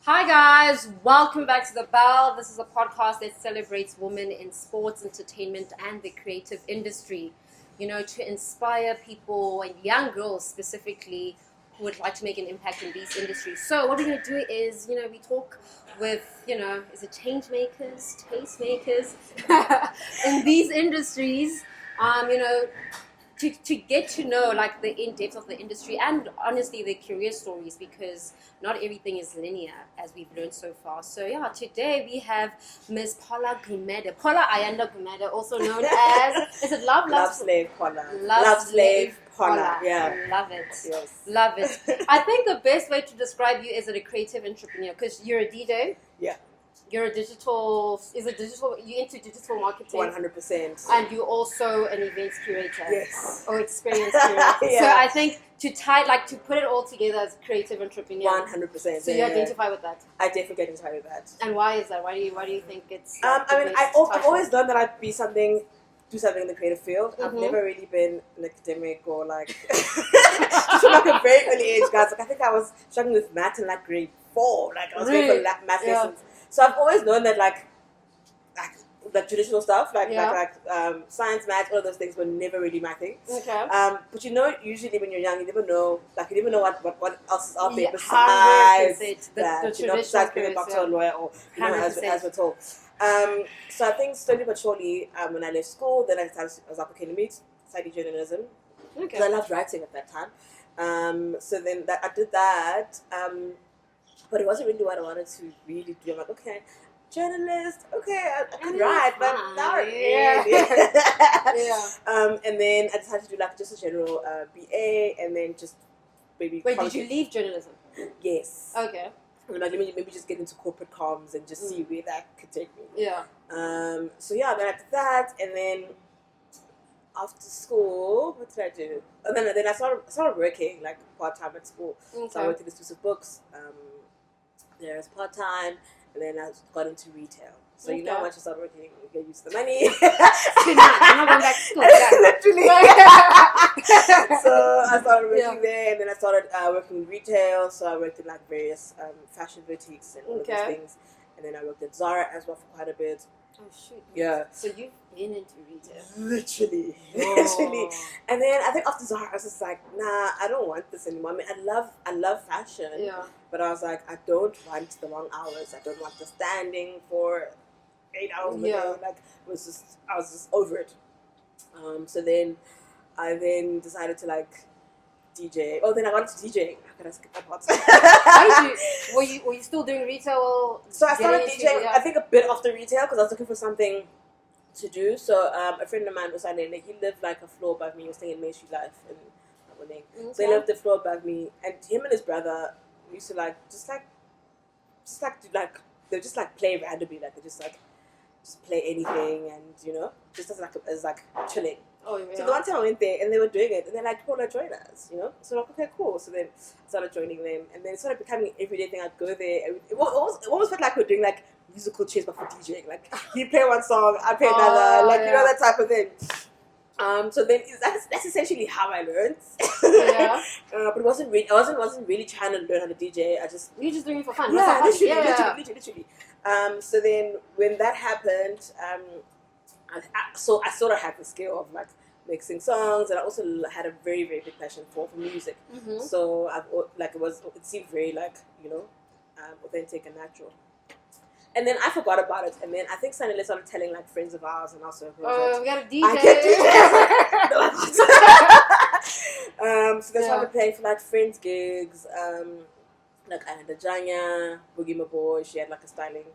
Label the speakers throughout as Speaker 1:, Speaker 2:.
Speaker 1: Hi guys, welcome back to The Bell. This is a podcast that celebrates women in sports, entertainment, and the creative industry. You know, to inspire people and young girls specifically who would like to make an impact in these industries. So what we're going to do is, we talk with, is it change makers, taste makers in these industries, to get to know like the in-depth of the industry and honestly their career stories, because not everything is linear as we've learned so far. So yeah, today we have Miss Phola Gumede, Phola Ayanda Gumede, also known as, is it
Speaker 2: Loveslavephola.
Speaker 1: Loveslavephola.
Speaker 2: Yeah.
Speaker 1: Love it.
Speaker 2: Yes.
Speaker 1: Love it. I think the best way to describe you is a creative entrepreneur, because you're a DJ.
Speaker 2: Yeah.
Speaker 1: You're you're into digital marketing.
Speaker 2: 100%.
Speaker 1: And you're also an events curator.
Speaker 2: Yes.
Speaker 1: Or experience curator.
Speaker 2: Yeah.
Speaker 1: So I think to put it all together as a creative entrepreneur.
Speaker 2: 100%.
Speaker 1: So you identify with that.
Speaker 2: I definitely identify with that.
Speaker 1: And why is that? Why do you think it's?
Speaker 2: I've always known that I'd do something in the creative field.
Speaker 1: Mm-hmm.
Speaker 2: I've never really been an academic or like just from like a very early age, guys. Like I think I was struggling with math in like grade 4. Like I was going for math lessons. So I've always known that like traditional stuff, like science, math, all of those things were never really my thing.
Speaker 1: Okay.
Speaker 2: But usually when you're young, you never know what else is out there
Speaker 1: 100%.
Speaker 2: besides
Speaker 1: The
Speaker 2: that.
Speaker 1: traditional
Speaker 2: Besides being a doctor or lawyer or as we're told. So I think slowly but surely, when I left school, then I was up academy, studied journalism.
Speaker 1: Okay.
Speaker 2: Because I loved writing at that time. So then I did that. But it wasn't really what I wanted to really do. I'm like, okay, journalist, okay, I can write, but not really.
Speaker 1: Yeah.
Speaker 2: And then I decided to do like just a general BA, and then just maybe.
Speaker 1: Wait, did you leave journalism?
Speaker 2: Yes.
Speaker 1: Okay.
Speaker 2: I'm like, let me maybe just get into corporate comms and just see where that could take me.
Speaker 1: Yeah.
Speaker 2: So yeah, then I did that, and then after school, what did I do? And then I started working like part time at school.
Speaker 1: Okay.
Speaker 2: So I worked in exclusive books. There as part time, and then I got into retail. So you know, once you start working, you get used to the money.
Speaker 1: I'm not going back to school.
Speaker 2: Literally. So I started working there, and then I started working in retail. So I worked in like various fashion boutiques and all of those things. And then I worked at Zara as well for quite a bit.
Speaker 1: Oh shoot!
Speaker 2: Yeah.
Speaker 1: So you've been into retail.
Speaker 2: Literally. And then I think after Zara, I was just like, nah, I don't want this anymore. I mean, I love fashion.
Speaker 1: Yeah.
Speaker 2: But I was like, I don't want the long hours. I don't want the standing for 8 hours a day. Like I was just over it. So then I decided to like DJ. Oh, then I got into DJing. How can I skip that part?
Speaker 1: Were you still doing retail?
Speaker 2: So I started DJing, I think a bit after retail, because I was looking for something to do. So a friend of mine was he lived like a floor above me. He was staying in Main Street Life in Aboneng. Okay. So he lived the floor above me, and him and his brother used to they just like play randomly, like they just play anything, and just as chilling.
Speaker 1: Oh, yeah.
Speaker 2: So the one time I went there and they were doing it, and they're like, "Phola, join us," So like, okay, cool. So then I started joining them, and then it started becoming an everyday thing. I'd go there. It almost felt like we're doing like musical chairs, but for DJing. Like you play one song, I play another, that type of thing. So then that's essentially how I learned.
Speaker 1: Yeah.
Speaker 2: But it wasn't really. I wasn't really trying to learn how to DJ.
Speaker 1: You're just doing it for fun.
Speaker 2: Yeah, literally. So then when that happened, I sort of had the skill of like mixing songs, and I also had a very, very big passion for music.
Speaker 1: Mm-hmm.
Speaker 2: So it seemed very authentic and natural. And then I forgot about it, and then I think suddenly started telling like friends of ours and also
Speaker 1: we got a DJ.
Speaker 2: I can't do that. So they started playing for like friends' gigs, like Ayanda Janya, Boogie My Boy. She had like a styling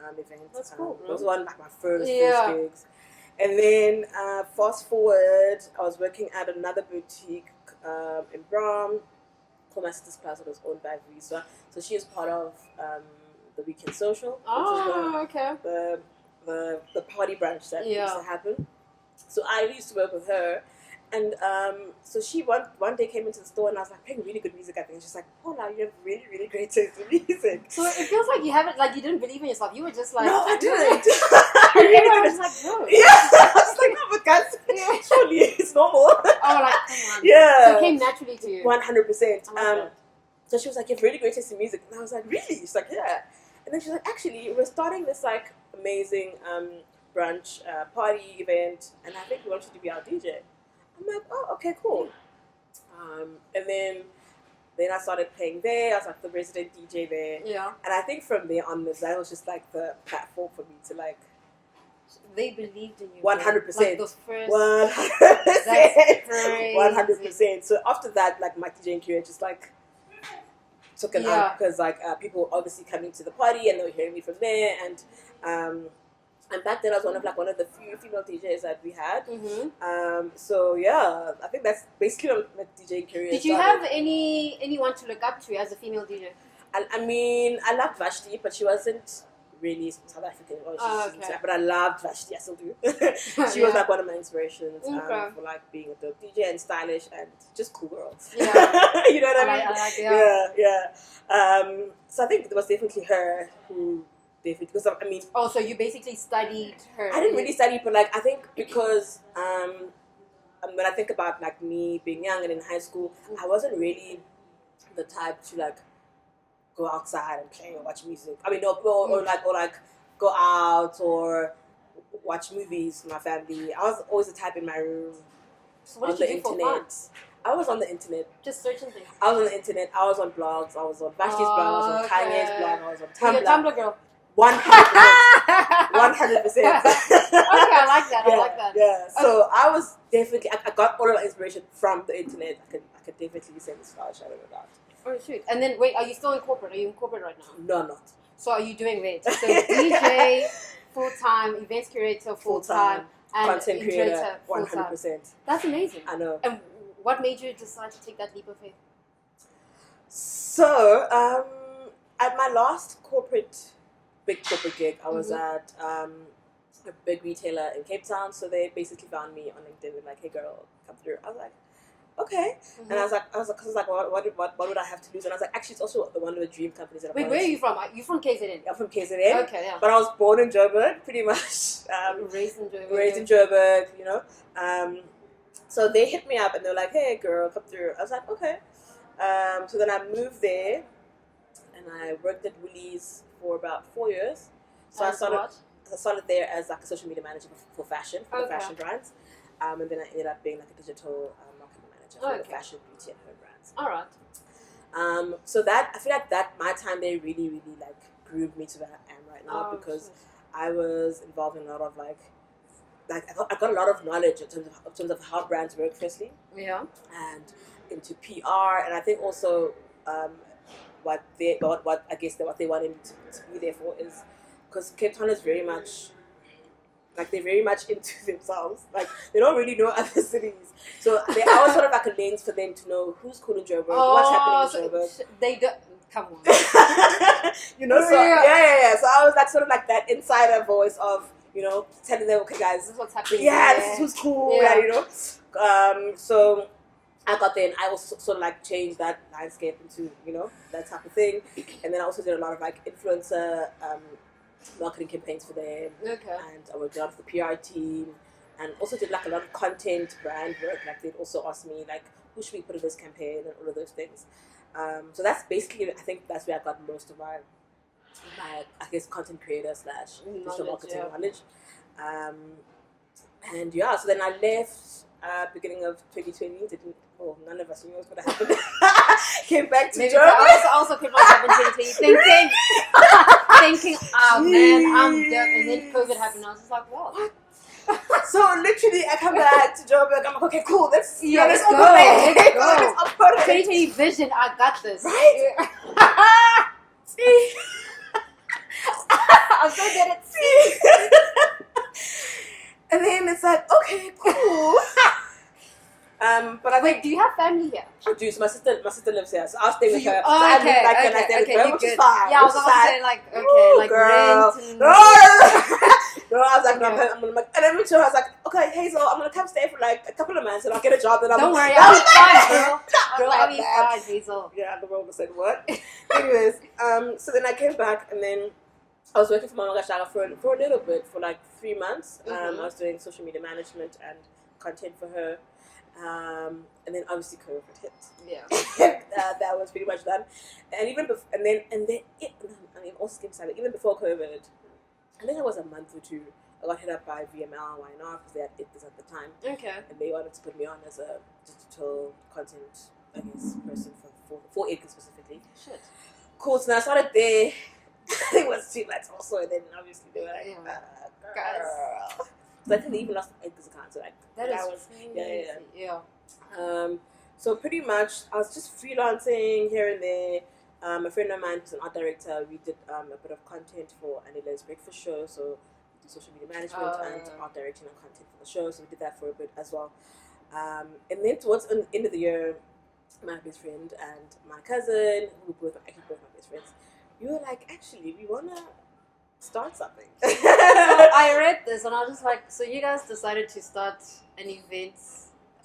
Speaker 2: event.
Speaker 1: That's cool.
Speaker 2: It was one like my first gigs. And then fast forward, I was working at another boutique in Bram called My Sister's Plaza. It was owned by Visa. So she is part of the Weekend Social.
Speaker 1: Oh, okay.
Speaker 2: The party branch that used to happen. So I used to work with her. And so she one day came into the store, and I was like playing really good music, I think. And she's like, "Oh, now you have really, really great taste in music."
Speaker 1: So it feels like you haven't, like you didn't believe in yourself. You were just like,
Speaker 2: "No, I didn't."
Speaker 1: I was like, "No."
Speaker 2: Yeah, I was like, "No, but guys, surely it's normal."
Speaker 1: Oh, like come on.
Speaker 2: Yeah.
Speaker 1: So it came naturally to you.
Speaker 2: 100%. So she was like, you have really great taste in music. And I was like, really? She's like, yeah. And then she's like, actually, we're starting this like amazing brunch party event, and I think we want you to be our DJ. I'm like, oh, okay, cool. And then I started playing there. I was like the resident DJ there.
Speaker 1: Yeah.
Speaker 2: And I think from there on, that was just like the platform for me to like.
Speaker 1: They believed in you.
Speaker 2: 100%.
Speaker 1: Like those first.
Speaker 2: 100%.
Speaker 1: That's
Speaker 2: 100%. So after that, like my DJing career just like took it out because like people obviously coming to the party and they were hearing me from there, and back then I was one of the few female DJs that we had. So yeah, I think that's basically my DJing career.
Speaker 1: Did you have anyone to look up to as a female DJ?
Speaker 2: I mean, I loved Vashti, but she wasn't really South African. But I loved Vashti. I still do. She was like one of my inspirations for like being a dope DJ and stylish and just cool girl.
Speaker 1: Yeah.
Speaker 2: You know what I mean? Yeah. So I think it was definitely her who definitely, because I mean.
Speaker 1: Oh, so you basically studied her.
Speaker 2: I didn't really study, but like I think because when I think about like me being young and in high school, I wasn't really the type to like go outside and play or watch music. I mean, or like go out or watch movies with my family. I was always the type in my room.
Speaker 1: So what did you do for fun?
Speaker 2: I was on the internet.
Speaker 1: Just searching things.
Speaker 2: I was on the internet. I was on blogs. I was on Vashti's blog. I was on Kanye's blog. I was on Tumblr.
Speaker 1: You're a Tumblr girl.
Speaker 2: 100%. 100%.
Speaker 1: Okay, I like that.
Speaker 2: Yeah,
Speaker 1: I like that.
Speaker 2: Yeah. So I was definitely. I got all of my inspiration from the internet. I could definitely say this without a shadow of a doubt.
Speaker 1: Oh shoot! And then wait, are you still in corporate? Are you in corporate right now?
Speaker 2: No, I'm not.
Speaker 1: So are you doing that? So DJ full time, events curator full time, and
Speaker 2: content creator 100%.
Speaker 1: That's amazing.
Speaker 2: I know.
Speaker 1: And what made you decide to take that leap of faith?
Speaker 2: So at my last big corporate gig, I was at a big retailer in Cape Town. So they basically found me on LinkedIn and like, hey girl, come through. I was like, okay. And I was like, what would I have to lose? And I was like, actually, it's also one of the dream companies that I
Speaker 1: Wait, where are you from? Are you from KZN?
Speaker 2: I'm from KZN.
Speaker 1: Okay, yeah.
Speaker 2: But I was born in Joburg, pretty much. Raised in Joburg, you know. So they hit me up and they were like, hey girl, come through. I was like, okay. So then I moved there and I worked at Woolies for about 4 years. So I started there as like a social media manager for fashion, for the fashion brands. And then I ended up being like a digital marketing manager for the fashion, beauty, and home brands.
Speaker 1: All right.
Speaker 2: So that, I feel like that my time there really, really like groomed me to where I am right now because I was involved in a lot of like I got a lot of knowledge in terms of how brands work, firstly.
Speaker 1: Yeah. And
Speaker 2: into PR, and I think also what they wanted me to be there for is because Cape Town is very much like they're very much into themselves. Like they don't really know other cities, so I was sort of like a lens for them to know who's cool in Joburg, what's happening in Joburg.
Speaker 1: They don't come on.
Speaker 2: You know, so yeah. So I was like sort of like that insider voice of, you know, telling them, okay guys,
Speaker 1: this is what's happening.
Speaker 2: Yeah, this is who's cool. Yeah, you know. So I got there and I also sort of like changed that landscape into, you know, that type of thing. And then I also did a lot of like influencer marketing campaigns for them. Okay. And I worked a lot with the PR team and also did like a lot of content brand work. Like they'd also ask me like, who should we put in this campaign and all of those things. So that's basically, I think that's where I got most of my I guess content creator / digital marketing knowledge. And yeah, so then I left beginning of 2020. None of us knew what was going to happen. Came back to Germany.
Speaker 1: I also came back in 2020 thinking, oh man, I'm done. And then COVID happened. I was just like, what?
Speaker 2: So literally, I come back to Joburg. I'm like, okay, cool. Let's go.
Speaker 1: Let's go. 2020 vision. I got this.
Speaker 2: Right? See.
Speaker 1: I'm so good at seeing.
Speaker 2: And then it's like, okay, cool. But I think,
Speaker 1: do you have family here?
Speaker 2: I do. So my sister lives here, so I'll stay with her.
Speaker 1: Okay,
Speaker 2: which is fine.
Speaker 1: Yeah, I was also saying like, okay, like
Speaker 2: girl.
Speaker 1: rent.
Speaker 2: No, I was like, no, I'm like, and then I was like, okay, Hazel, I'm gonna come stay for like a couple of months, and I'll get a job. And
Speaker 1: don't worry, I'll be fine, girl. Girl, I'll be fine, Hazel.
Speaker 2: Yeah, the world said what? Anyways, so then I came back, and then I was working for Mama Gashaga for a little bit, for like 3 months. I was doing social media management and content for her. And then obviously COVID hit.
Speaker 1: Yeah.
Speaker 2: That was pretty much done. And even also skin salad. Even before COVID, I think it was a month or two. I got hit up by VML. Why not? Because they had Edgar's at the time.
Speaker 1: Okay.
Speaker 2: And they wanted to put me on as a digital content, I guess, person for Edgar specifically.
Speaker 1: Shit.
Speaker 2: Cool. So then I started there. It was too much also, and then obviously they were like,
Speaker 1: guys.
Speaker 2: So I think they even lost Edgar's account. So like
Speaker 1: That was
Speaker 2: crazy.
Speaker 1: Yeah.
Speaker 2: So pretty much I was just freelancing here and there. A friend of mine who's an art director, we did a bit of content for Anila's breakfast show. So we did social media management and art direction and content for the show. So we did that for a bit as well. And then towards the end of the year, my best friend and my cousin, who both my best friends, we were like, actually, we wanna start something.
Speaker 1: So I read this and I was just like, so you guys decided to start an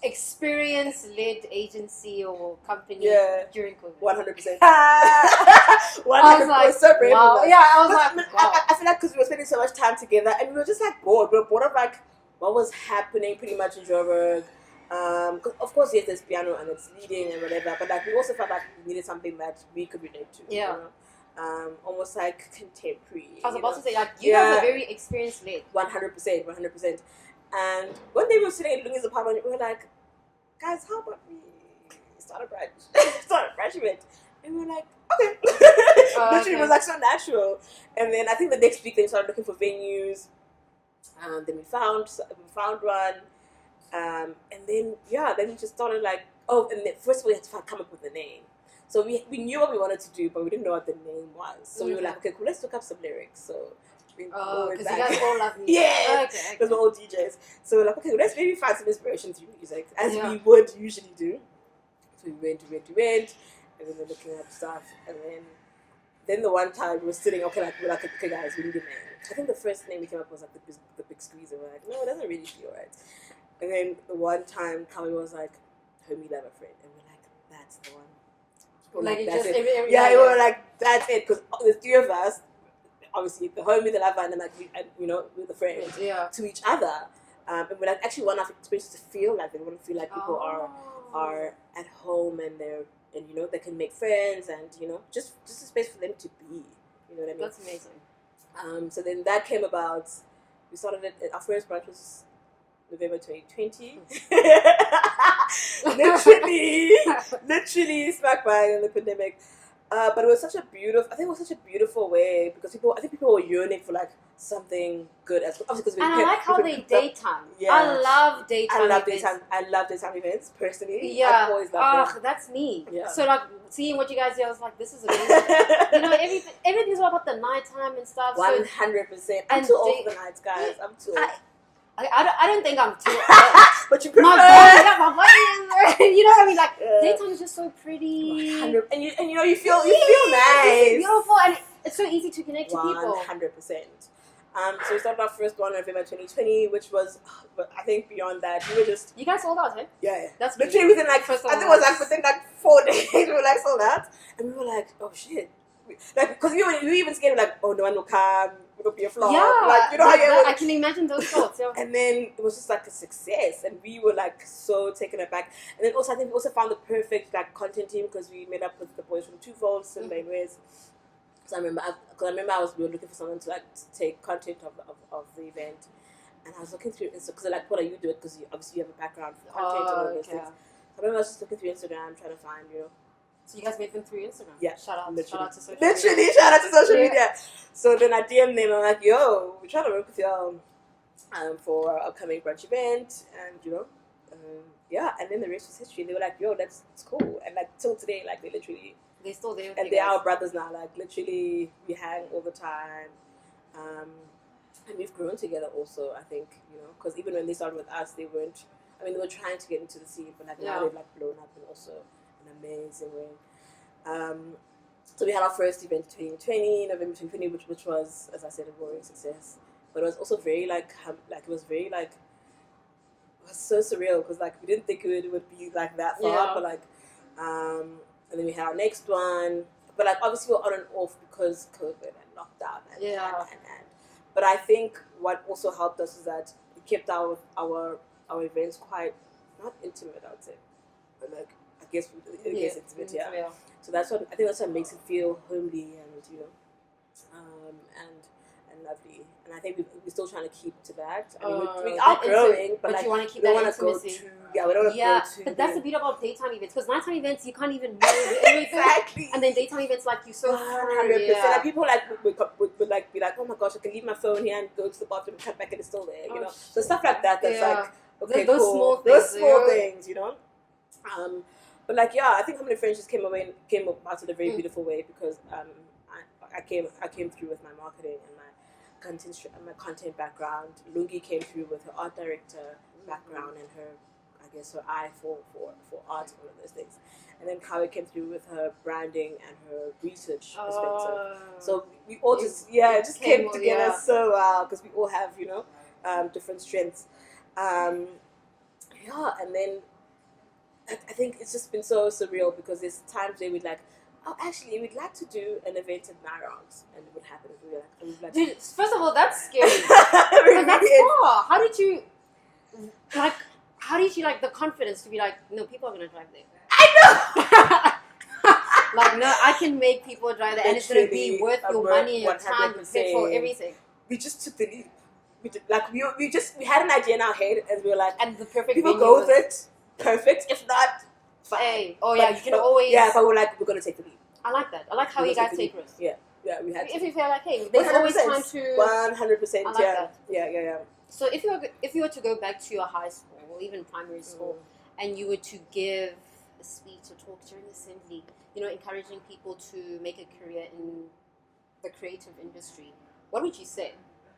Speaker 1: experience-led agency or company during COVID?
Speaker 2: 100%. 100%.
Speaker 1: I was like,
Speaker 2: so brave.
Speaker 1: wow. Yeah, I was like, wow.
Speaker 2: I feel like because we were spending so much time together and we were just like bored. We were bored of like what was happening pretty much in Joburg. Of course, yes, there's piano and it's leading and whatever, but like we also felt like we needed something that we could relate to.
Speaker 1: Yeah.
Speaker 2: You know? Almost like contemporary.
Speaker 1: I was about to say, like, you guys are very experience-led.
Speaker 2: 100%. And one day we were sitting in Lungi's apartment, we were like, guys, how about we start a branch event? And we were like, okay. Literally, it was like so natural. And then I think the next week they started looking for venues. Then we found one. And then we just started like, and then first of all we had to come up with a name. So we knew what we wanted to do, but we didn't know what the name was. So we were like, okay, cool, let's look up some lyrics. So
Speaker 1: because you guys all love music.
Speaker 2: Yeah, because we're all DJs. So we're like, okay, let's maybe find some inspiration through music, as we would usually do. So we went, and then we're looking at stuff, and then the one time we were sitting, okay guys, we need a name. I think the first name we came up was like the Big Squeeze, and we're like, no, it doesn't really feel right. And then the one time Kami was like, Homie.Lover.Friend, and we're like, that's the one.
Speaker 1: Like
Speaker 2: that's
Speaker 1: just
Speaker 2: it. We were like, that's it, because the three of us, obviously the homie, the lover, and then like we're the friends to each other, and we like actually want our spaces to feel like they want to feel like people are at home and they can make friends and just a space for them to be. You know what I mean?
Speaker 1: That's amazing.
Speaker 2: So then that came about. We started it. Our first branch was November 2020. literally smack bang in the pandemic. But it was such a beautiful way because I think people were yearning for like something good as well. Obviously,
Speaker 1: I like how they daytime. Yeah. I love daytime
Speaker 2: events personally.
Speaker 1: Yeah.
Speaker 2: I've always loved them.
Speaker 1: That's me.
Speaker 2: Yeah.
Speaker 1: So like seeing what you guys do, I was like, this is amazing. Everything's all about the nighttime and stuff.
Speaker 2: 100%. I'm too old for the nights, guys. I'm too old.
Speaker 1: I don't think I'm too old.
Speaker 2: But you prefer
Speaker 1: my body is, you know what I mean? Like daytime is just so pretty.
Speaker 2: 100, and you feel nice.
Speaker 1: It's beautiful and it's so easy to connect to people.
Speaker 2: 100%. So we started our first one in November 2020, which was, but I think beyond that, we were just...
Speaker 1: You guys sold out, eh?
Speaker 2: Yeah.
Speaker 1: That's
Speaker 2: literally within like, I think it was like within like 4 days, we were like sold out. And we were like, oh shit. Like, because we were even scared, like, oh, no one will come, it'll be a flop.
Speaker 1: Yeah.
Speaker 2: Like, you know how you
Speaker 1: I can imagine those thoughts, yeah.
Speaker 2: And then it was just like a success, and we were like so taken aback. And then also, I think we also found the perfect like content team because we met up with the boys from Twofolds and Laneways. So I remember we were looking for someone to like take content of the event, and I was looking through Instagram because like, what do you do it? Because obviously you have a background for content and all those things. So I remember I was just looking through Instagram trying to find
Speaker 1: So you guys met them through Instagram?
Speaker 2: Yeah.
Speaker 1: Shout out to social
Speaker 2: media. Literally, shout out to social media. So then I DM'd them, I'm like, yo, we're trying to work with y'all for our upcoming brunch event, and and then the rest was history. They were like, yo, it's cool. And like till today, like they're still there. And they're our brothers now, like literally we hang all the time. And we've grown together also, I think, because even when they started with us, they were trying to get into the scene, but like now they've like blown up and also amazing way. So we had our first event in 2020, November 2020, which was, as I said, a roaring success. But it was also very it was so surreal because like we didn't think it would be like that far. But like, and then we had our next one. But like obviously we're on and off because COVID and lockdown and. But I think what also helped us is that we kept our events quite not intimate, I would say, but like I guess intimate, yeah. So that's what I think. That's what makes it feel homely and and lovely. And I think we're still trying to keep to that. I mean, we are growing, but like
Speaker 1: you want to keep
Speaker 2: we don't
Speaker 1: that
Speaker 2: want to go
Speaker 1: intimacy.
Speaker 2: too. Yeah, we don't want to go too.
Speaker 1: But that's the beauty about daytime events, because nighttime events you can't even know everything.
Speaker 2: Exactly.
Speaker 1: And then daytime events, like, you're so
Speaker 2: 100%.
Speaker 1: Yeah.
Speaker 2: Like people would like be like, oh my gosh, I can leave my phone here and go to the bathroom and come back and it's still there. You know, so stuff like that. That's like, okay,
Speaker 1: those
Speaker 2: cool.
Speaker 1: small things.
Speaker 2: Those small things, you know. But like, yeah, I think Homie.Lover.Friend just came about in a very beautiful way, because I came through with my marketing and my content background. Lungi came through with her art director background and her, I guess, her eye for art and all of those things. And then Kawi came through with her branding and her research perspective. So we all just came together so well, because we all have, you know, different strengths. And then I think it's just been so surreal, because there's times where we'd like, oh, actually, we'd like to do an event in Nairns, and it would happen. We'd like,
Speaker 1: dude, first of all, that's scary. Because that's far. How did you the confidence to be like, no, people are gonna drive there?
Speaker 2: I know.
Speaker 1: Like, no, I can make people drive there, and it's gonna be worth your money, your time, your petrol, everything.
Speaker 2: We just took the leap. We had an idea in our head, and we were like,
Speaker 1: and the perfect
Speaker 2: people go with it. Perfect. If not, fine.
Speaker 1: Hey. Oh yeah, you can always.
Speaker 2: Yeah, but we're gonna take the lead.
Speaker 1: I like that. I like how you guys take risks.
Speaker 2: Yeah, we had.
Speaker 1: If you feel like, hey, there's always time to.
Speaker 2: 100%.
Speaker 1: I like that.
Speaker 2: Yeah.
Speaker 1: So if you were to go back to your high school or even primary school, and you were to give a speech or talk during assembly, you know, encouraging people to make a career in the creative industry, what would you say?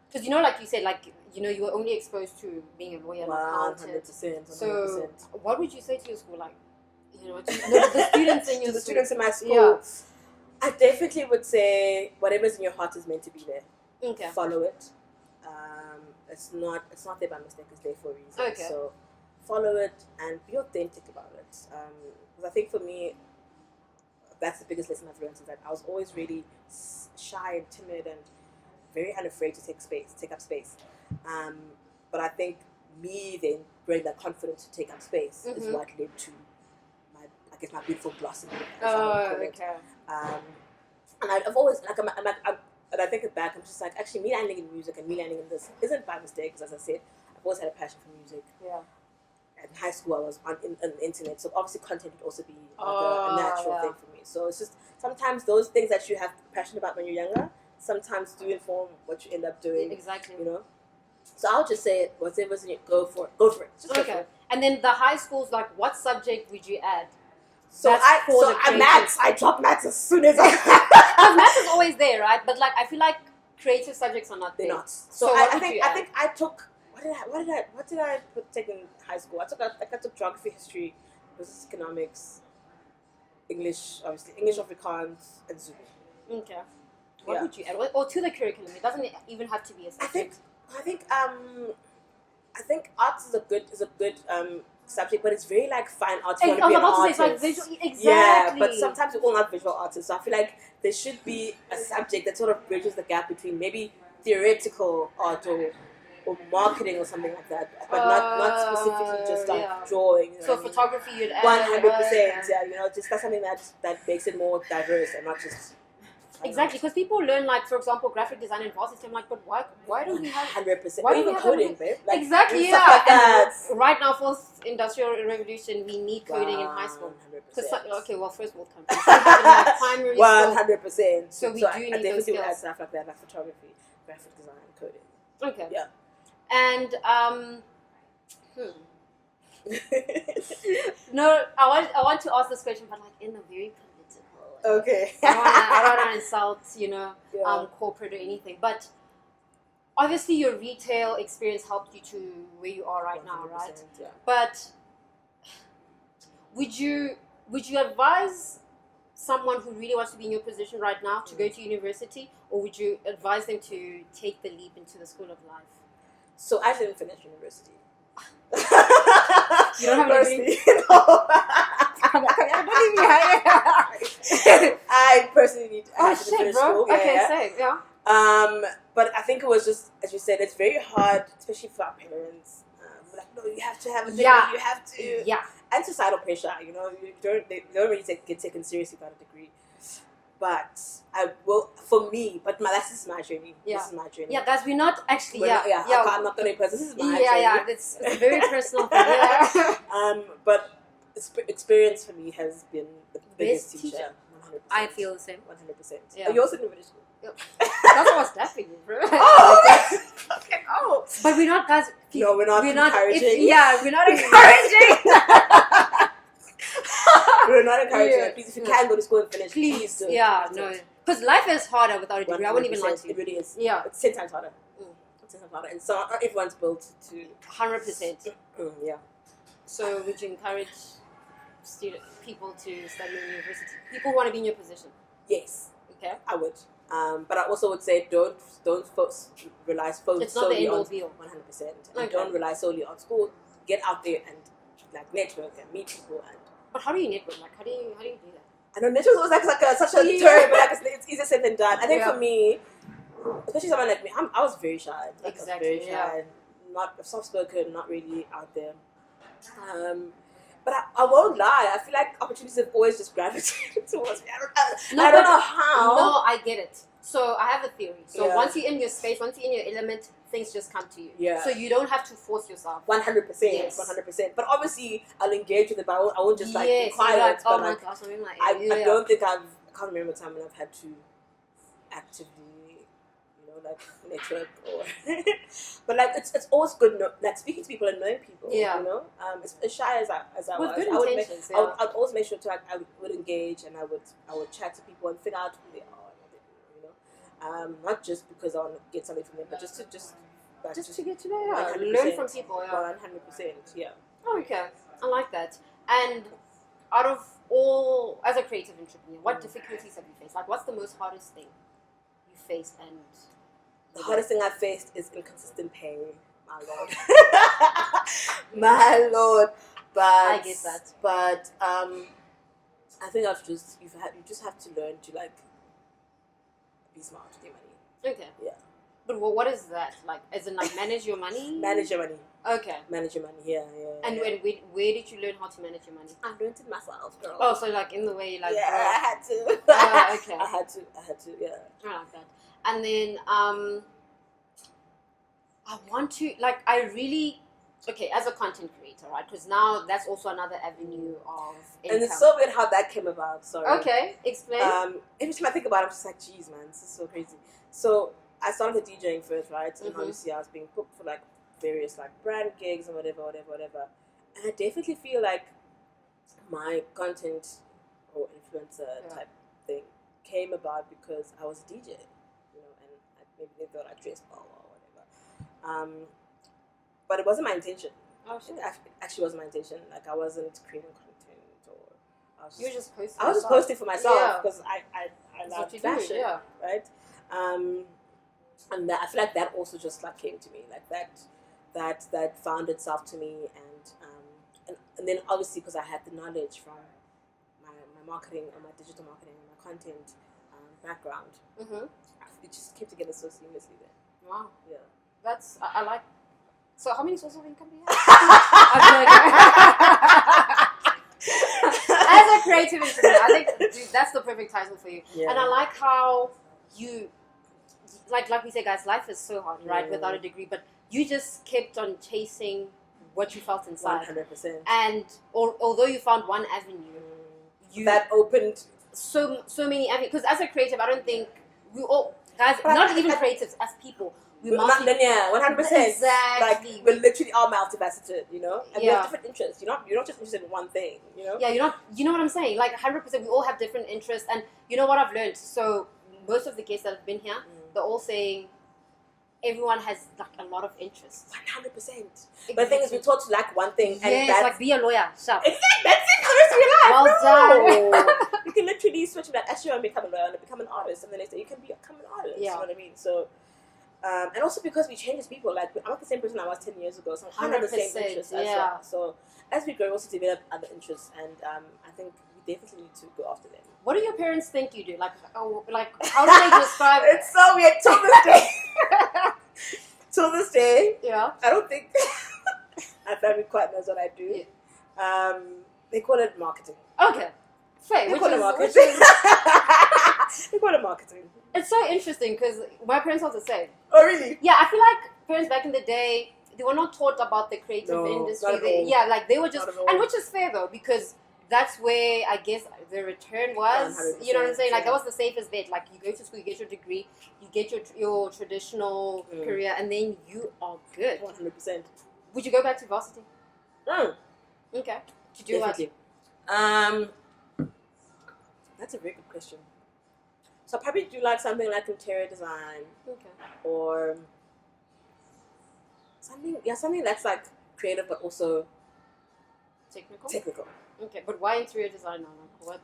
Speaker 1: Because, you know, like you said, like, you know, you were only exposed to being a lawyer and accountant.
Speaker 2: 100%.
Speaker 1: So what would you say to your school, like, you know, to the students in your
Speaker 2: the
Speaker 1: school?
Speaker 2: students in my school? I definitely would say whatever's in your heart is meant to be there.
Speaker 1: Okay.
Speaker 2: Follow it. It's not there by mistake. It's there for a reason.
Speaker 1: Okay.
Speaker 2: So follow it and be authentic about it. Because I think for me, that's the biggest lesson I've learned, is that I was always really shy and timid and very unafraid to take up space. But I think me then growing that confidence to take up space is what led to my beautiful blossoming.
Speaker 1: Okay.
Speaker 2: And I've always and I think back, I'm just like, actually, me landing in music and me landing in this isn't by mistake, because as I said, I've always had a passion for music.
Speaker 1: Yeah.
Speaker 2: In high school, I was on the internet, so obviously content would also be like a natural thing for me. So it's just sometimes those things that you have passion about when you're younger, sometimes do inform what you end up doing.
Speaker 1: Exactly.
Speaker 2: You know. So I'll just say, whatever's in it, go for it. Go for it. Just go for it.
Speaker 1: And then the high schools, like, what subject would you add?
Speaker 2: So maths. I dropped maths as soon as I.
Speaker 1: Because maths is always there, right? But like, I feel like creative subjects are not there.
Speaker 2: They're not. So I think I took. What did I take in high school? I took geography, history, business economics, English, obviously English, Afrikaans, and Zulu.
Speaker 1: Okay. What would you add? Or to the curriculum? It doesn't even have to be a subject.
Speaker 2: I think arts is a good subject, but it's very like fine arts. You want to be an artist.
Speaker 1: Like visual, exactly.
Speaker 2: Yeah, but sometimes we're all not visual artists. So I feel like there should be a subject that sort of bridges the gap between maybe theoretical art or marketing or something like that, but not specifically just like drawing. You know
Speaker 1: so photography, you'd add
Speaker 2: 100%. Yeah, you know, just that's something that makes it more diverse and not just.
Speaker 1: Exactly, because people learn, like, for example, graphic design and varsity. I'm like, but why don't we have
Speaker 2: 100%?
Speaker 1: Why
Speaker 2: even coding, babe? Like,
Speaker 1: exactly,
Speaker 2: stuff like that.
Speaker 1: Right now, fourth industrial revolution, we need coding in high school.
Speaker 2: 100%.
Speaker 1: Well, first world countries. Like primary
Speaker 2: 100%.
Speaker 1: So we do need those skills.
Speaker 2: Add stuff like that, like photography, graphic design, coding.
Speaker 1: Okay.
Speaker 2: Yeah.
Speaker 1: And no, I want to ask this question, but like in a very political.
Speaker 2: Okay.
Speaker 1: I don't want to insult, corporate or anything, but obviously your retail experience helped you to where you are right now, right?
Speaker 2: Yeah.
Speaker 1: But would you advise someone who really wants to be in your position right now to go to university, or would you advise them to take the leap into the school of life?
Speaker 2: So I didn't finish university.
Speaker 1: You don't have a degree?
Speaker 2: No. I personally need to finish school.
Speaker 1: Okay, same,
Speaker 2: but I think it was just, as you said, it's very hard, especially for our parents. like, no, you have to have a degree,
Speaker 1: Yeah.
Speaker 2: you have to.
Speaker 1: Yeah.
Speaker 2: And societal pressure, you know, they don't really get taken seriously without a degree. But I will, for me, but this is my journey.
Speaker 1: Yeah.
Speaker 2: This is my journey.
Speaker 1: Yeah, guys, we're not actually,
Speaker 2: I'm not going to This is my journey.
Speaker 1: Yeah, it's a very personal thing. Yeah.
Speaker 2: But experience for me has been the biggest
Speaker 1: Best
Speaker 2: teacher.
Speaker 1: teacher.
Speaker 2: 100%.
Speaker 1: I feel the same.
Speaker 2: 100%.
Speaker 1: Yeah.
Speaker 2: You also in British school.
Speaker 1: Yep. That's what I was dapping you, bro.
Speaker 2: Oh! Okay, oh.
Speaker 1: But we're not, guys.
Speaker 2: No, we're not encouraging.
Speaker 1: We're not encouraging.
Speaker 2: We're not encouraging.
Speaker 1: Yeah.
Speaker 2: Please, if you can go to school and finish,
Speaker 1: Please.
Speaker 2: do.
Speaker 1: Yeah,
Speaker 2: Please
Speaker 1: no.
Speaker 2: do.
Speaker 1: Because life is harder without a degree. I won't even lie to
Speaker 2: It
Speaker 1: you.
Speaker 2: really is.
Speaker 1: Yeah.
Speaker 2: It's 10 times harder.
Speaker 1: Mm.
Speaker 2: It's 10 times harder. And so not everyone's built to...
Speaker 1: 100%.
Speaker 2: Yeah.
Speaker 1: So would you encourage people to study in university? People who want to be in your position?
Speaker 2: Yes.
Speaker 1: Okay.
Speaker 2: I would. But I also would say don't rely solely
Speaker 1: It's not the end all
Speaker 2: on
Speaker 1: be all.
Speaker 2: 100%.
Speaker 1: Okay.
Speaker 2: And don't rely solely on school. Get out there and like network and meet people. And
Speaker 1: But how do you network? Like, how do you do that?
Speaker 2: I know network was such a
Speaker 1: Yeah.
Speaker 2: term, but like it's easier said than done. I think
Speaker 1: Yeah.
Speaker 2: for me, especially someone like me, I was very shy. Like,
Speaker 1: Exactly,
Speaker 2: I was very
Speaker 1: yeah.
Speaker 2: shy, not soft spoken, not really out there. But I won't lie. I feel like opportunities have always just gravitated towards me. I don't know how.
Speaker 1: No, I get it. So I have a theory. So
Speaker 2: Yeah.
Speaker 1: once you're in your space, once you're in your element, things just come to you.
Speaker 2: Yeah.
Speaker 1: So you don't have to force yourself.
Speaker 2: 100%,
Speaker 1: Yes.
Speaker 2: 100%. But obviously, I'll engage with it, but I won't just like
Speaker 1: Yes,
Speaker 2: be quiet.
Speaker 1: you're like, oh
Speaker 2: but
Speaker 1: my
Speaker 2: like,
Speaker 1: gosh, I'm like,
Speaker 2: I
Speaker 1: yeah.
Speaker 2: don't think I can't remember a time when I've had to actively, like network or. But like it's always good, like speaking to people and knowing people.
Speaker 1: Yeah.
Speaker 2: As shy as I
Speaker 1: With
Speaker 2: was,
Speaker 1: good
Speaker 2: I would
Speaker 1: intentions, yeah.
Speaker 2: I'd always make sure to like I would engage and I would chat to people and figure out who they are. Not just because I want to get something from them, but just to
Speaker 1: get to know,
Speaker 2: 100%.
Speaker 1: learn from people. Yeah.
Speaker 2: 100%, yeah.
Speaker 1: Oh, okay, I like that. And out of all, as a creative entrepreneur, what difficulties have you faced? Like, what's the most hardest thing you faced? And
Speaker 2: The hardest thing I've faced is inconsistent pay. My lord, my lord. But
Speaker 1: I get that.
Speaker 2: But I think you just have to learn to like be smart with your money.
Speaker 1: Okay.
Speaker 2: Yeah.
Speaker 1: But what is that? Like, as in, like, manage your money?
Speaker 2: Manage your money.
Speaker 1: Okay.
Speaker 2: Manage your money. Yeah.
Speaker 1: And
Speaker 2: yeah.
Speaker 1: where did you learn how to manage your money?
Speaker 2: I learned it myself, girl.
Speaker 1: Oh, so like in the way, like,
Speaker 2: yeah, I had to.
Speaker 1: Okay.
Speaker 2: I had to. Yeah.
Speaker 1: I like that. And then I want to, like, I really, okay, as a content creator, right? Because now that's also another avenue of income.
Speaker 2: And it's so weird how that came about. Sorry.
Speaker 1: Okay, explain.
Speaker 2: Every time I think about it, I'm just like, geez, man, this is so crazy. So I started DJing first, right? And
Speaker 1: Mm-hmm.
Speaker 2: obviously I was being booked for like various like brand gigs and whatever. And I definitely feel like my content or influencer type thing came about because I was a DJ, and maybe they thought I dressed well or whatever. But it wasn't my intention.
Speaker 1: Oh, shit.
Speaker 2: It actually wasn't my intention. Like I wasn't creating content or I was
Speaker 1: You were just posting.
Speaker 2: I was just
Speaker 1: yourself.
Speaker 2: posting for myself
Speaker 1: Yeah.
Speaker 2: because I
Speaker 1: That's
Speaker 2: love
Speaker 1: what you
Speaker 2: fashion,
Speaker 1: do, yeah.
Speaker 2: right? And I feel like that also just like came to me, like that found itself to me, and then obviously because I had the knowledge from my marketing and my digital marketing and my content background, it just came together so seamlessly. Then,
Speaker 1: Wow.
Speaker 2: yeah,
Speaker 1: That's, I like. So how many sources of income do you have? As a creative entrepreneur, I think, dude, that's the perfect title for you.
Speaker 2: Yeah.
Speaker 1: And I like how you, like we say, guys, life is so hard, right? Without a degree, but you just kept on chasing what you felt inside.
Speaker 2: 100%.
Speaker 1: And although you found one avenue,
Speaker 2: That opened
Speaker 1: so many avenues. Because as a creative, I don't think we all, guys, not even creatives, as people, we
Speaker 2: not
Speaker 1: multi-
Speaker 2: linear, 100%.
Speaker 1: Exactly.
Speaker 2: Like we literally are multifaceted, and we
Speaker 1: Yeah.
Speaker 2: have different interests. You're not just interested in one thing,
Speaker 1: Yeah, you know what I'm saying? Like 100%, we all have different interests. And you know what I've learned? So most of the guests that have been here, they're all saying everyone has like a lot of interests.
Speaker 2: 100%. But the thing is, we're taught to like one thing, and
Speaker 1: Yes,
Speaker 2: that's
Speaker 1: like be a lawyer, sharp.
Speaker 2: exactly that's it for the rest of your life.
Speaker 1: Well done.
Speaker 2: You can literally switch that actually and become a lawyer and become an artist, and then next day you can become an artist.
Speaker 1: Yeah.
Speaker 2: You know what I mean? So. And also because we change as people, like I'm not the same person I was 10 years ago, so I'm not the same
Speaker 1: 100%,
Speaker 2: interests as
Speaker 1: yeah.
Speaker 2: well. So as we grow, we also develop other interests, and I think we definitely need to go after them.
Speaker 1: What do your parents think you do? Like how do they describe it?
Speaker 2: It's so weird till this day. Till this day,
Speaker 1: Yeah.
Speaker 2: I don't think My family quite knows what I do.
Speaker 1: Yeah.
Speaker 2: They call it marketing.
Speaker 1: Okay. Fair.
Speaker 2: They call it marketing. They call it marketing.
Speaker 1: It's so interesting because my parents are the same.
Speaker 2: Oh, really?
Speaker 1: Yeah, I feel like parents back in the day, they were not taught about the creative industry.
Speaker 2: Not at all.
Speaker 1: Yeah, like they were just,
Speaker 2: Not at all.
Speaker 1: and which is fair though, because that's where I guess the return was.
Speaker 2: 100%,
Speaker 1: You know what I'm saying? Like that
Speaker 2: yeah.
Speaker 1: was the safest bet. Like you go to school, you get your degree, you get your traditional career, and then you are good.
Speaker 2: 100%.
Speaker 1: Would you go back to varsity? Okay. To do
Speaker 2: Definitely. That's a very good question. So I'll probably do like something like interior design.
Speaker 1: Okay.
Speaker 2: Or something that's like creative but also technical.
Speaker 1: Okay, but why interior design now? Like what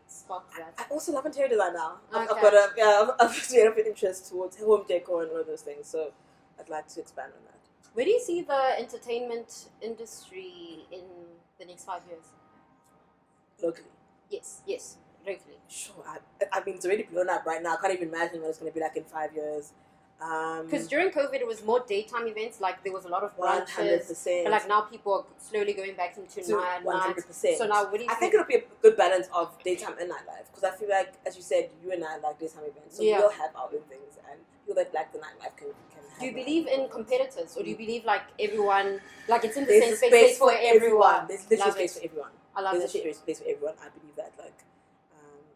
Speaker 1: sparked that?
Speaker 2: I also love interior design now. I've
Speaker 1: Okay.
Speaker 2: got a interest towards home decor and all of those things, so I'd like to expand on that.
Speaker 1: Where do you see the entertainment industry in the next 5 years?
Speaker 2: Locally.
Speaker 1: Yes, locally.
Speaker 2: Sure. I mean, it's already blown up right now. I can't even imagine what it's going to be like in 5 years.
Speaker 1: Because during COVID, it was more daytime events. Like there was a lot of brunches.
Speaker 2: 100%.
Speaker 1: But like now, people are slowly going back into night.
Speaker 2: 100%.
Speaker 1: So now, what do you
Speaker 2: I think it'll be a good balance of daytime and nightlife. Because I feel like, as you said, you and I like daytime events. So we all have our own things. And people that like the nightlife can have.
Speaker 1: Do you believe in competitors? Or do you believe like everyone, like it's in the
Speaker 2: There's
Speaker 1: same space for everyone?
Speaker 2: There's literally
Speaker 1: Love
Speaker 2: space
Speaker 1: it.
Speaker 2: for everyone.
Speaker 1: I love
Speaker 2: There's
Speaker 1: it.
Speaker 2: literally space for everyone. I believe that. Like,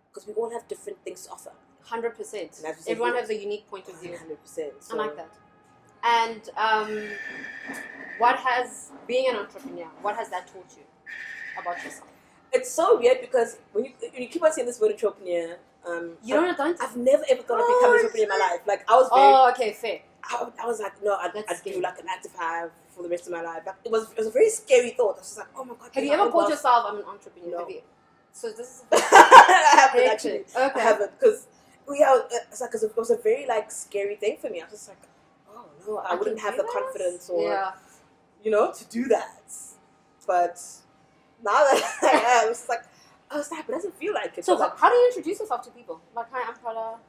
Speaker 2: because we all have different things to offer.
Speaker 1: 100%.
Speaker 2: And
Speaker 1: Everyone has a unique point of view.
Speaker 2: 100%. So,
Speaker 1: I like that. And what has being an entrepreneur? What has that taught you about yourself?
Speaker 2: It's so weird because when you keep on saying this word entrepreneur, I've never ever thought of becoming an entrepreneur in my life. Like I was very.
Speaker 1: okay, fair.
Speaker 2: I was like, no, I'd
Speaker 1: scary.
Speaker 2: do like a 9 to 5 for the rest of my life. But it was a very scary thought. I was just like, oh my god.
Speaker 1: Have you ever called yourself I'm an entrepreneur?
Speaker 2: No.
Speaker 1: Have you? So this is.
Speaker 2: I haven't actually.
Speaker 1: Okay.
Speaker 2: I haven't because it's like it was a very like scary thing for me. I was just like, oh no, I wouldn't have the confidence or to do that. But now that I am, it's like I was like, but it doesn't feel like it.
Speaker 1: So
Speaker 2: like,
Speaker 1: how do you introduce yourself to people? Like, hi, I'm Phola.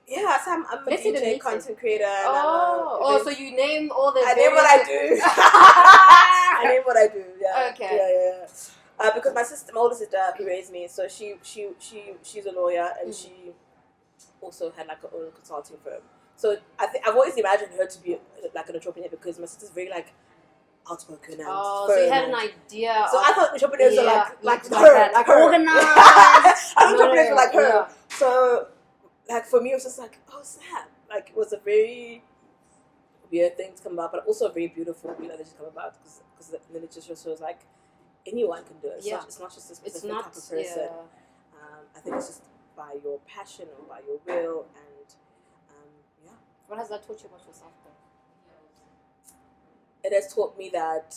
Speaker 2: Yeah, so I'm a
Speaker 1: Let's see the
Speaker 2: DJ,
Speaker 1: meeting.
Speaker 2: content creator.
Speaker 1: So you name all the.
Speaker 2: I name what I do. I name what I do. Yeah.
Speaker 1: Okay.
Speaker 2: Yeah. Because my older sister who raised me, so she's a lawyer and she also had like her own consulting firm. So I've always imagined her to be like an entrepreneur because my sister's very like outspoken and
Speaker 1: so you had an idea.
Speaker 2: So I thought entrepreneurs are like
Speaker 1: her,
Speaker 2: that,
Speaker 1: like
Speaker 2: her.
Speaker 1: organized.
Speaker 2: I thought entrepreneurs were like her.
Speaker 1: Yeah.
Speaker 2: So like for me, it was just like, oh snap! Like it was a very weird thing to come about, but also a very beautiful thing that just come about because then it just shows like anyone can do it. It's not just a specific type of person. I think it's just by your passion or by your will and
Speaker 1: What has that taught you about yourself though?
Speaker 2: It has taught me that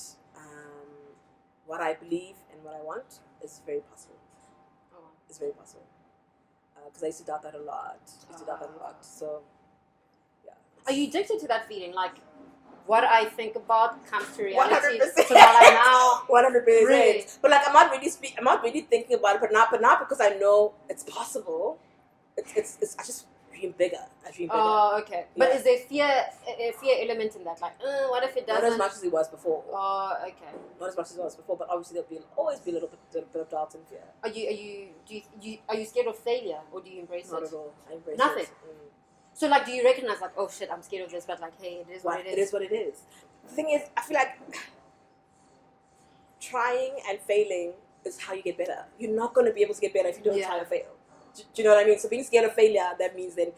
Speaker 2: what I believe and what I want is very possible. It's very possible. Because I used to doubt that a lot. So, yeah.
Speaker 1: Are you addicted to that feeling? Like, what I think about comes to reality.
Speaker 2: 100%.
Speaker 1: So like now,
Speaker 2: 100%.
Speaker 1: really?
Speaker 2: But like, I'm not really thinking about it. But not because I know it's possible. It's I just dream bigger.
Speaker 1: Oh, okay. But
Speaker 2: Yeah.
Speaker 1: is there a fear element in that? Like, what if it doesn't?
Speaker 2: Not as much as it was before.
Speaker 1: Oh, okay.
Speaker 2: Not as much as it was before. But obviously there'll always be a little bit of doubt and fear.
Speaker 1: Are you scared of failure or do you embrace
Speaker 2: Not
Speaker 1: it?
Speaker 2: at all. I embrace
Speaker 1: Nothing.
Speaker 2: it.
Speaker 1: So like, do you recognize like, oh shit, I'm scared of this, but like, hey, it is what it is.
Speaker 2: It is what it is. The thing is, I feel like trying and failing is how you get better. You're not going to be able to get better if you don't try and fail. Do you know what I mean? So being scared of failure, that means you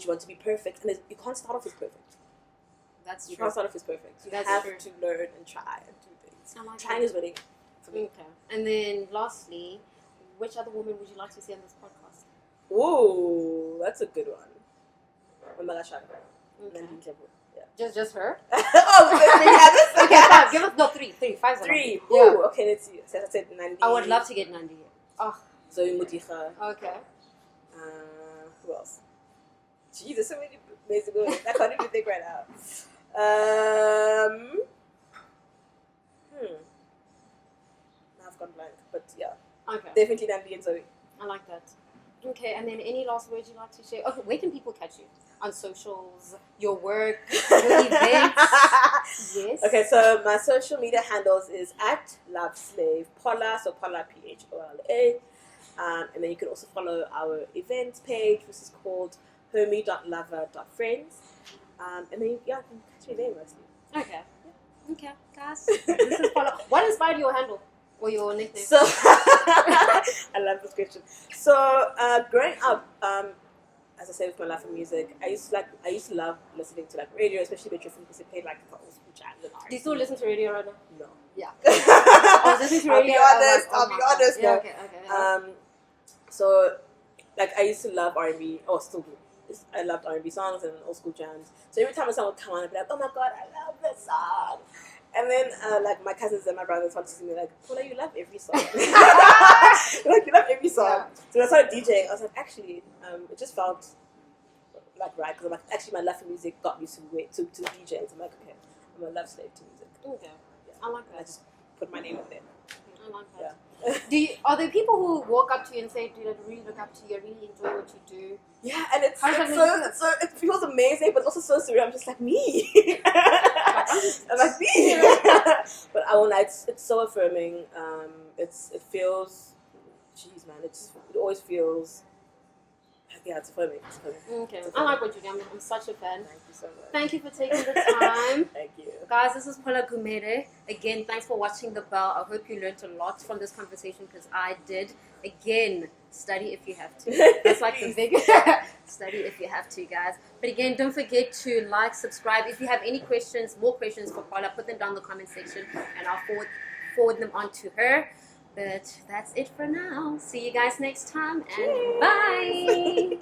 Speaker 2: want to be perfect, and you can't start off as perfect.
Speaker 1: That's true.
Speaker 2: You can't start off as perfect. You
Speaker 1: That's
Speaker 2: have
Speaker 1: true.
Speaker 2: to learn and try and do things.
Speaker 1: I like
Speaker 2: Trying
Speaker 1: that.
Speaker 2: is winning for me.
Speaker 1: Okay. And then lastly, which other woman would you like to see on this podcast?
Speaker 2: Ooh, that's a good one.
Speaker 1: Okay.
Speaker 2: Yeah.
Speaker 1: Just her?
Speaker 2: Oh,
Speaker 1: Okay, five. Give us three. Five.
Speaker 2: Three.
Speaker 1: Yeah.
Speaker 2: Ooh, okay, let's see. So I said Nandi.
Speaker 1: I would love to get Nandi. Oh,
Speaker 2: Zoe Muticha.
Speaker 1: okay.
Speaker 2: Who else? Jesus, so many amazing women. I can't even think right now. Now I've gone blank, but yeah.
Speaker 1: Okay.
Speaker 2: Definitely Nandi and Zoe.
Speaker 1: I like that. Okay, and then any last words you'd like to share? Okay, where can people catch you? On socials, your work, your events? Yes.
Speaker 2: Okay, so my social media handles is at Loveslavephola, so Phola Phola. And then you can also follow our events page, which is called Homie.Lover.Friend. And then, yeah, you can catch me there mostly.
Speaker 1: Okay. Okay, guys. This is Phola. What inspired your handle or your nickname?
Speaker 2: So, I love this question. So, growing up, as I said, with my love for music, I used to love listening to like radio, especially with because they played like the old school jams and R&B.
Speaker 1: Do you still listen to radio right now?
Speaker 2: No.
Speaker 1: Yeah. I was listening to radio.
Speaker 2: I'll be honest.
Speaker 1: Yeah,
Speaker 2: No.
Speaker 1: okay. Yeah.
Speaker 2: So, like, I used to love R&B, or still do. I loved R&B songs and old school jams. So every time a song would come on, I'd be like, oh my god, I love this song. And then, like, my cousins and my brothers wanted to see me like, Phola, you love every song. Like, you love every song.
Speaker 1: Yeah.
Speaker 2: So when I started DJing, I was like, actually, it just felt like right, because I'm like, actually, my love for music got me to DJing. So I'm like, okay, I'm a love slave to music.
Speaker 1: Okay.
Speaker 2: Yeah.
Speaker 1: I like
Speaker 2: And I
Speaker 1: that.
Speaker 2: just put my name in there.
Speaker 1: I like that.
Speaker 2: Yeah.
Speaker 1: Are there people who walk up to you and say, dude, I really look up to you, I really enjoy what you do?
Speaker 2: Yeah, and it feels amazing, but also so surreal. I'm just like me. I'm like me. But I won't lie, it's so affirming. It feels, jeez man, it always feels. Yeah, it's affirming.
Speaker 1: Okay, I like what you do. I'm such a fan.
Speaker 2: Thank you so much.
Speaker 1: Thank you for taking the time.
Speaker 2: Thank you.
Speaker 1: Guys, this is Phola Gumede. Again, thanks for watching The Bell. I hope you learned a lot from this conversation because I did. Again, study if you have to. That's like the big study if you have to, guys. But again, don't forget to like, subscribe. If you have any questions, more questions for Phola, put them down in the comment section and I'll forward them on to her. But that's it for now. See you guys next time and bye.